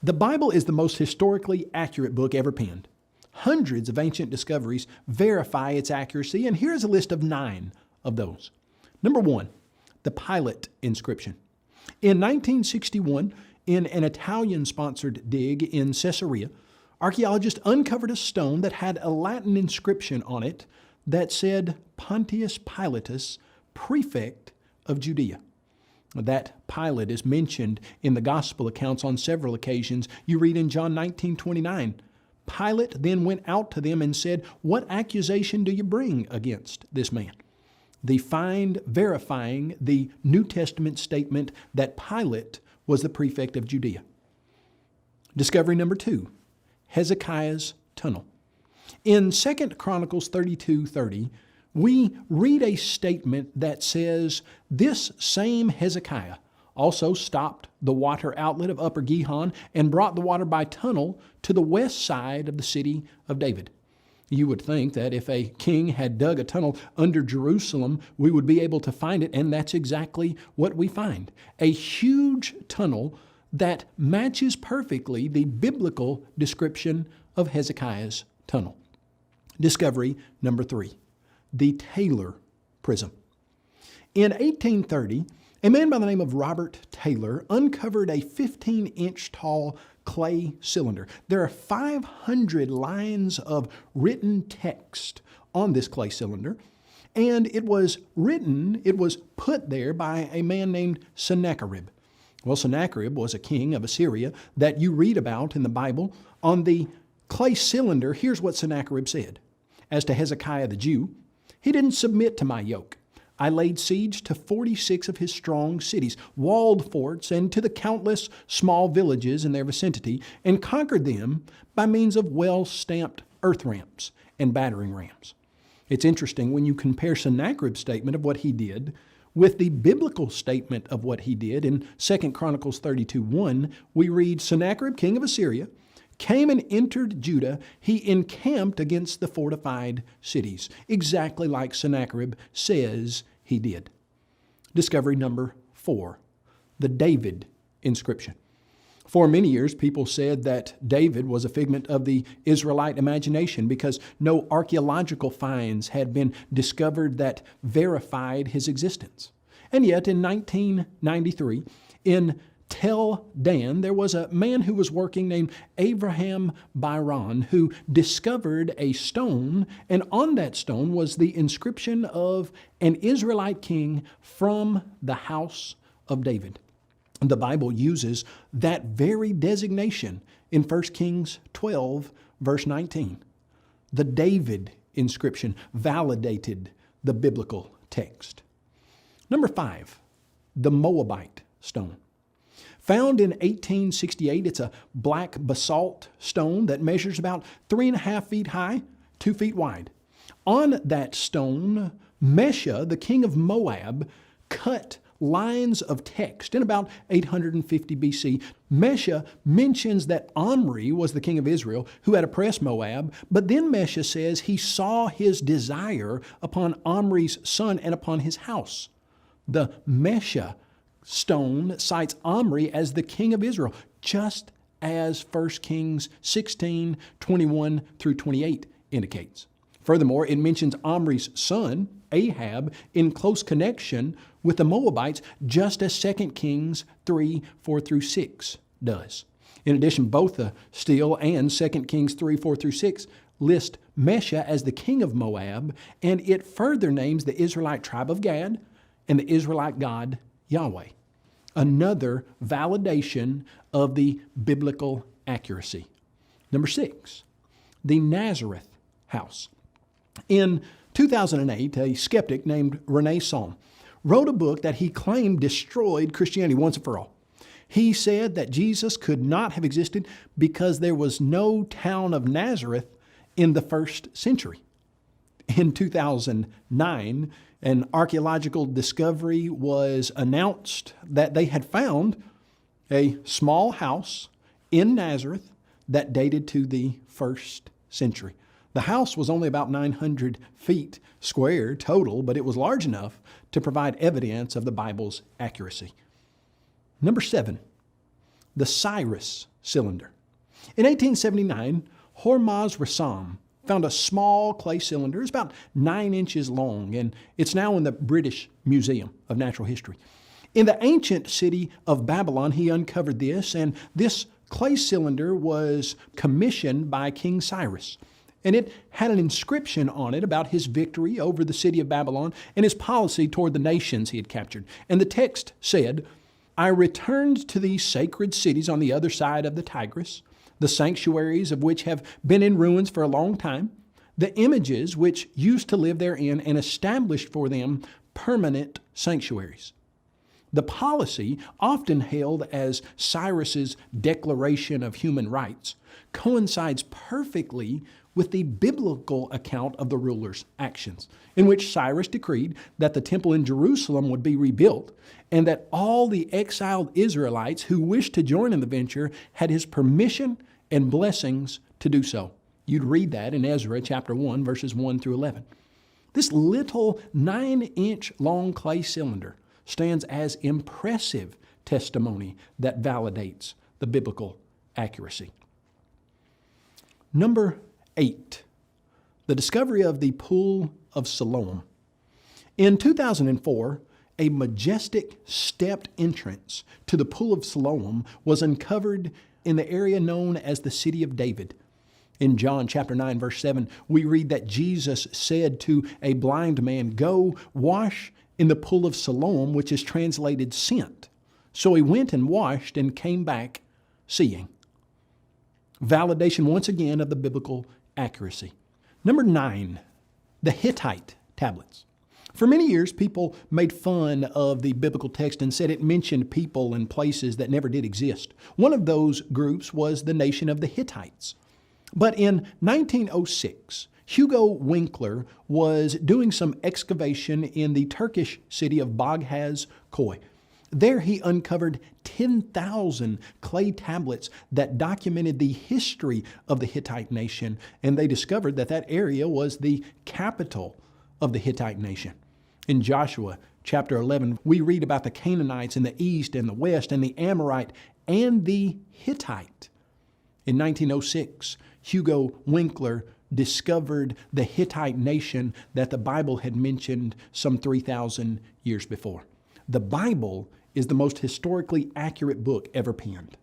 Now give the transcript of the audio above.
The Bible is the most historically accurate book ever penned. Hundreds of ancient discoveries verify its accuracy, and here's a list of 9 of those. Number 1, the Pilate inscription. In 1961, in an Italian-sponsored dig in Caesarea, archaeologists uncovered a stone that had a Latin inscription on it that said Pontius Pilatus, prefect of Judea. That Pilate is mentioned in the gospel accounts on several occasions. You read in John 19:29, Pilate then went out to them and said, "What accusation do you bring against this man?" The find verifying the New Testament statement that Pilate was the prefect of Judea. Discovery number 2, Hezekiah's tunnel. In 2 Chronicles 32:30, we read a statement that says, "This same Hezekiah also stopped the water outlet of Upper Gihon and brought the water by tunnel to the west side of the city of David." You would think that if a king had dug a tunnel under Jerusalem, we would be able to find it, and that's exactly what we find. A huge tunnel that matches perfectly the biblical description of Hezekiah's tunnel. Discovery number 3, the Taylor Prism. In 1830, a man by the name of Robert Taylor uncovered a 15-inch tall clay cylinder. There are 500 lines of written text on this clay cylinder, and it was put there by a man named Sennacherib. Well, Sennacherib was a king of Assyria that you read about in the Bible. On the clay cylinder, here's what Sennacherib said. As to Hezekiah the Jew, he didn't submit to my yoke. I laid siege to 46 of his strong cities, walled forts, and to the countless small villages in their vicinity, and conquered them by means of well-stamped earth ramps and battering rams. It's interesting when you compare Sennacherib's statement of what he did with the biblical statement of what he did. In 2 Chronicles 32:1, we read, Sennacherib, king of Assyria, came and entered Judah. He encamped against the fortified cities, exactly like Sennacherib says he did. Discovery number 4, the David inscription. For many years, people said that David was a figment of the Israelite imagination because no archaeological finds had been discovered that verified his existence. And yet, in 1993, in Tel Dan, there was a man who was working named Abraham Byron who discovered a stone, and on that stone was the inscription of an Israelite king from the house of David. The Bible uses that very designation in 1 Kings 12, verse 19. The David inscription validated the biblical text. Number 5, the Moabite stone. Found in 1868, it's a black basalt stone that measures about 3.5 feet high, 2 feet wide. On that stone, Mesha, the king of Moab, cut lines of text in about 850 BC. Mesha mentions that Omri was the king of Israel who had oppressed Moab, but then Mesha says he saw his desire upon Omri's son and upon his house. The Mesha stone cites Omri as the king of Israel, just as 1 Kings 16, 21 through 28 indicates. Furthermore, it mentions Omri's son, Ahab, in close connection with the Moabites, just as 2 Kings 3, 4 through 6 does. In addition, both the Steel and 2 Kings 3, 4 through 6 list Mesha as the king of Moab, and it further names the Israelite tribe of Gad and the Israelite God Yahweh. Another validation of the biblical accuracy. Number 6, the Nazareth house. In 2008, a skeptic named Rene Salm wrote a book that he claimed destroyed Christianity once and for all. He said that Jesus could not have existed because there was no town of Nazareth in the first century. In 2009, an archaeological discovery was announced that they had found a small house in Nazareth that dated to the first century. The house was only about 900 feet square total, but it was large enough to provide evidence of the Bible's accuracy. Number 7, the Cyrus cylinder. In 1879, Hormuz Rassam found a small clay cylinder. It's about 9 inches long, and it's now in the British Museum of Natural History. In the ancient city of Babylon, he uncovered this, and this clay cylinder was commissioned by King Cyrus. And it had an inscription on it about his victory over the city of Babylon and his policy toward the nations he had captured. And the text said, "I returned to these sacred cities on the other side of the Tigris, the sanctuaries of which have been in ruins for a long time, the images which used to live therein, and established for them permanent sanctuaries." The policy, often hailed as Cyrus's Declaration of Human Rights, coincides perfectly with the biblical account of the ruler's actions, in which Cyrus decreed that the temple in Jerusalem would be rebuilt and that all the exiled Israelites who wished to join in the venture had his permission and blessings to do so. You'd read that in Ezra chapter 1, verses 1 through 11. This little 9-inch long clay cylinder stands as impressive testimony that validates the biblical accuracy. Number 8, the discovery of the Pool of Siloam. In 2004, a majestic stepped entrance to the Pool of Siloam was uncovered in the area known as the City of David. In John chapter 9, verse 7, we read that Jesus said to a blind man, "Go wash in the Pool of Siloam," which is translated sent. So he went and washed and came back seeing. Validation once again of the biblical accuracy. Number 9, the Hittite tablets. For many years, people made fun of the biblical text and said it mentioned people and places that never did exist. One of those groups was the nation of the Hittites. But in 1906, Hugo Winkler was doing some excavation in the Turkish city of Baghdad Koy. There he uncovered 10,000 clay tablets that documented the history of the Hittite nation, and they discovered that that area was the capital of the Hittite nation. In Joshua chapter 11, we read about the Canaanites in the east and the west, and the Amorite and the Hittite. In 1906, Hugo Winkler discovered the Hittite nation that the Bible had mentioned some 3,000 years before. The Bible is the most historically accurate book ever penned.